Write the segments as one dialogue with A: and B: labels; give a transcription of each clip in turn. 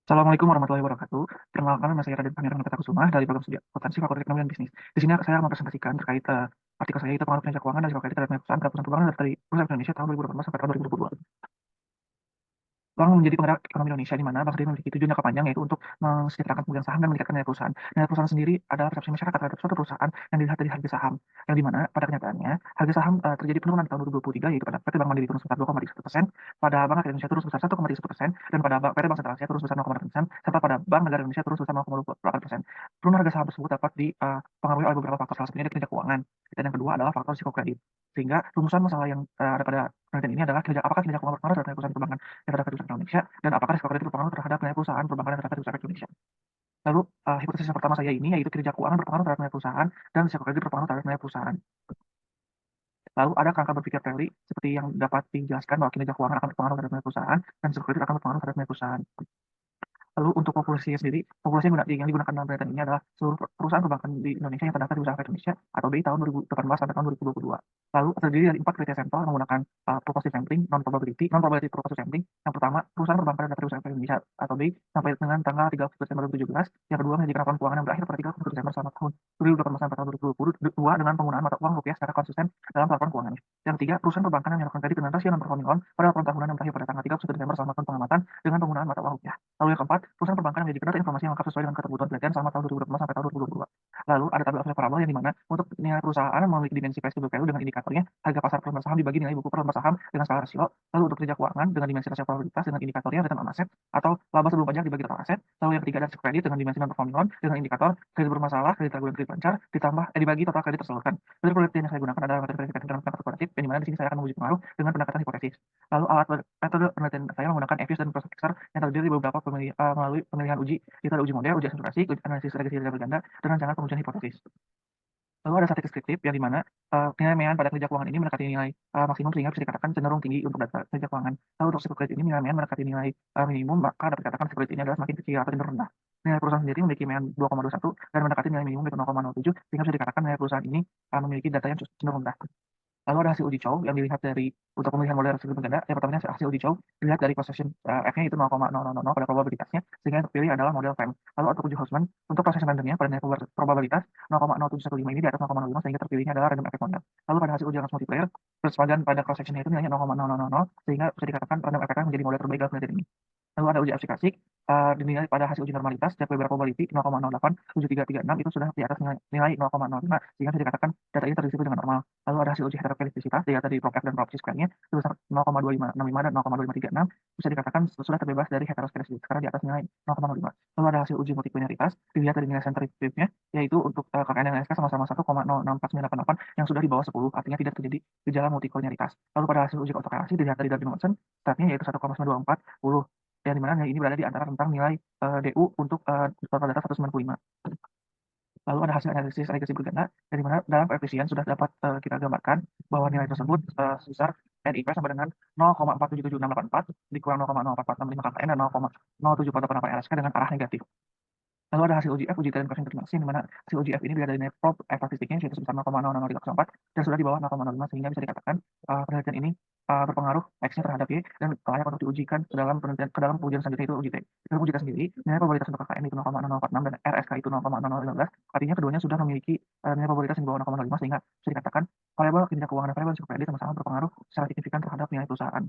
A: Assalamualaikum warahmatullahi wabarakatuh. Perkenalkan, nama saya Raden Pangeran Kusuma dari program studi akuntansi Fakultas Ekonomi dan Bisnis. Di sini saya mempresentasikan terkait artikel saya itu pengaruh kinerja keuangan dan risiko kredit terhadap perusahaan keuangan dari perusahaan Indonesia tahun 2018 sampai tahun 2022. Bank menjadi penggerak ekonomi Indonesia di mana bank sendiri memiliki tujuan jangka panjang yaitu untuk mensejahterakan pemegang saham dan meningkatkan nilai perusahaan. Nilai perusahaan sendiri adalah persepsi masyarakat terhadap suatu perusahaan yang dilihat dari harga saham. Yang di mana pada kenyataannya harga saham terjadi penurunan di tahun 2023 yaitu pada PT Bank Mandiri turun sebesar 2,1%, pada Bank Rakyat Indonesia turun sebesar 1,1%, dan pada PT Bank Sentral Asia turun sebesar 0,6%, serta pada Bank Negara Indonesia turun sebesar 0,28%. Penurunan harga saham tersebut dapat dipengaruhi oleh beberapa faktor, salah satunya dari kinerja keuangan. Dan yang kedua adalah faktor risiko kredit. Sehingga rumusan masalah yang ada pada penelitian ini adalah apakah kinerja keuangan berpengaruh terhadap perusahaan perbankan yang terdapat di Indonesia, dan apakah risiko kredit berpengaruh terhadap nilai perusahaan perbankan yang terdapat di Indonesia. Lalu, hipotesis yang pertama saya ini yaitu kinerja keuangan berpengaruh terhadap nilai perusahaan dan risiko kredit berpengaruh terhadap nilai perusahaan. Lalu ada kerangka berpikir teori seperti yang dapat dijelaskan bahwa kinerja keuangan akan berpengaruh terhadap nilai perusahaan dan risiko kredit akan berpengaruh terhadap nilai perusahaan. Lalu untuk populasinya sendiri, populasi yang digunakan dalam penelitian ini adalah seluruh perusahaan perbankan di Indonesia yang terdaftar di Bursa Efek Indonesia atau BI tahun 2018 sampai tahun 2022. Lalu terdiri dari 4 kriteria sampel menggunakan proporsi sampling, non-probability proporsi sampling. Yang pertama, perusahaan perbankan yang terdaftar di Bursa Efek Indonesia atau BI sampai dengan tanggal 30 Desember 2017. Yang kedua, menjadikan laporan keuangan yang berakhir pada 30 Desember selama tahun 2018 sampai tahun 2022 dengan penggunaan mata uang rupiah secara konsisten dalam laporan keuangannya. Yang ketiga, perusahaan perbankan yang melakukan kredit dengan rasio non-performing loan pada laporan tahunan yang berakhir pada tanggal 31 Desember selama tahun pengamatan dengan penggunaan mata uang rupiah. Lalu yang keempat, perusahaan perbankan yang menjadi data informasi yang lengkap sesuai dengan kebutuhan penelitian selama tahun 2018 sampai tahun 2022. Lalu ada tabel observable yang dimana untuk nilai perusahaan memiliki dimensi price to book value dengan indikatornya harga pasar per lembar saham dibagi nilai buku per lembar saham dengan skala rasio. Lalu untuk kerja keuangan dengan dimensi rasio probabilitas dengan indikatornya return on asset atau laba sebelum pajak dibagi total aset. Lalu yang ketiga ada kredit dengan dimensi non performing loan dengan indikator kredit bermasalah, kredit ragu dan kredit lancar ditambah dibagi total kredit tersalurkan. Metode penelitian yang saya gunakan adalah metode verifikasi dalam pendekatan kualitatif yang dimana di sini saya akan menguji pengaruh dengan pendekatan hipotesis. Lalu metode penelitian saya menggunakan EVIS dan proses Excel yang terdiri dari beberapa melalui pemilihan uji. Itu ada uji model, uji akumulasi, analisis regresi dan berganda, dan rancangan pengujian hipotesis. Lalu ada statistik deskriptif yang dimana nilai mean pada kerja keuangan ini mendekati nilai maksimum sehingga bisa dikatakan cenderung tinggi untuk data kerja keuangan. Lalu untuk risiko kredit ini nilai mean mendekati nilai minimum, maka dapat dikatakan risiko kredit ini adalah semakin kecil atau cenderung rendah. Nilai perusahaan sendiri memiliki mean 2,21 dan mendekati nilai minimum yaitu 0,07 sehingga bisa dikatakan nilai perusahaan ini memiliki data yang cenderung rendah. Lalu ada hasil uji Chow yang dilihat dari untuk pemilihan model risiko berganda. Yang pertamanya hasil uji Chow dilihat dari possession F-nya itu 0,0000 pada probabilitasnya sehingga yang terpilih adalah model FEM. Lalu untuk uji Houseman untuk proses randomnya pada nilai probabilitas 0,0715 ini di atas 0,05 sehingga terpilihnya adalah random effect model. Lalu pada hasil uji Ramus multiplier persepadan pada cross sectionnya itu nilainya 0,0000 sehingga bisa dikatakan random effect menjadi model terbaik dalam penelitian ini. Lalu ada uji aplikasi dinilai pada hasil uji normalitas Jack Weber probability 0,087336 itu sudah di atas nilai 0,05 sehingga bisa dikatakan data ini terdistribusi dengan normal. Lalu ada hasil uji heterokelitisitas data dari prop F dan prop C square-nya sebesar 0,2565 dan 0,2536 bisa dikatakan sudah terbebas dari heterokelitisitas karena di atas nilai 0,05. Lalu ada hasil uji multilinearitas dilihat dari nilai sensitivity-nya yaitu untuk KKN dan LSK sama-sama 1,064988 yang sudah di bawah 10 artinya tidak terjadi gejala multilinearitas. Lalu pada hasil uji autokorelasi dilihat dari Darwin-Watson statnya yaitu 1,924 yang dimana nilai ini berada di antara tentang nilai DU untuk total data 195. Lalu ada hasil analisis regresi berganda, yang dimana dalam koefisien sudah dapat kita gambarkan bahwa nilai tersebut sebesar NIP sama dengan 0,477684 dikurang 0,04465 KKN dan 0,07488 RSK dengan arah negatif. Lalu ada hasil uji F, uji talent crossing terminasi, di mana hasil uji F ini berada dari prop F statistiknya yaitu sebesar 0,00304 dan sudah di bawah 0,05 sehingga bisa dikatakan penelitian ini berpengaruh X-nya terhadap Y dan layak untuk diujikan ke dalam penelitian ke dalam ujian selanjutnya itu uji T. Dalam uji T sendiri, nilai probabilitas untuk KKN itu 0,0046 dan RSK itu 0,0015. Artinya keduanya sudah memiliki nilai probabilitas di bawah 0,05 sehingga bisa dikatakan variabel kinerja keuangan dan variabel risiko kredit sama-sama berpengaruh secara signifikan terhadap nilai perusahaan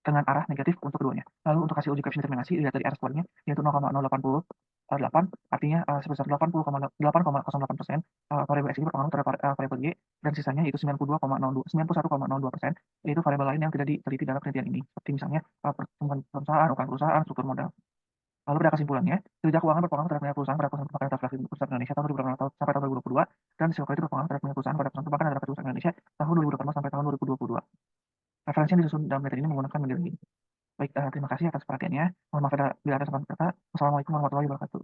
A: dengan arah negatif untuk keduanya. Lalu untuk hasil uji koefisien determinasi dilihat dari R square-nya yaitu 0,088 artinya sebesar 8,08%. Variabel X ini berpengaruh terhadap variabel Y dan sisanya yaitu 91,02% yaitu variabel lain yang tidak diteliti dalam penelitian ini seperti misalnya pertumbuhan perusahaan, ukuran perusahaan, struktur modal. Lalu pada kesimpulannya, kinerja keuangan berpengaruh terhadap nilai perusahaan pada perusahaan perbankan yang terdaftar di Bursa Indonesia tahun 2018 sampai tahun 2022 dan risiko kredit berpengaruh terhadap nilai perusahaan pada perusahaan perbankan yang terdaftar di Bursa Indonesia tahun 2018 sampai tahun 2022. Referensi yang disusun dalam materi ini menggunakan model ini. Baik, terima kasih atas perhatiannya. Mohon maaf bila ada salah kata. Wassalamualaikum warahmatullahi wabarakatuh.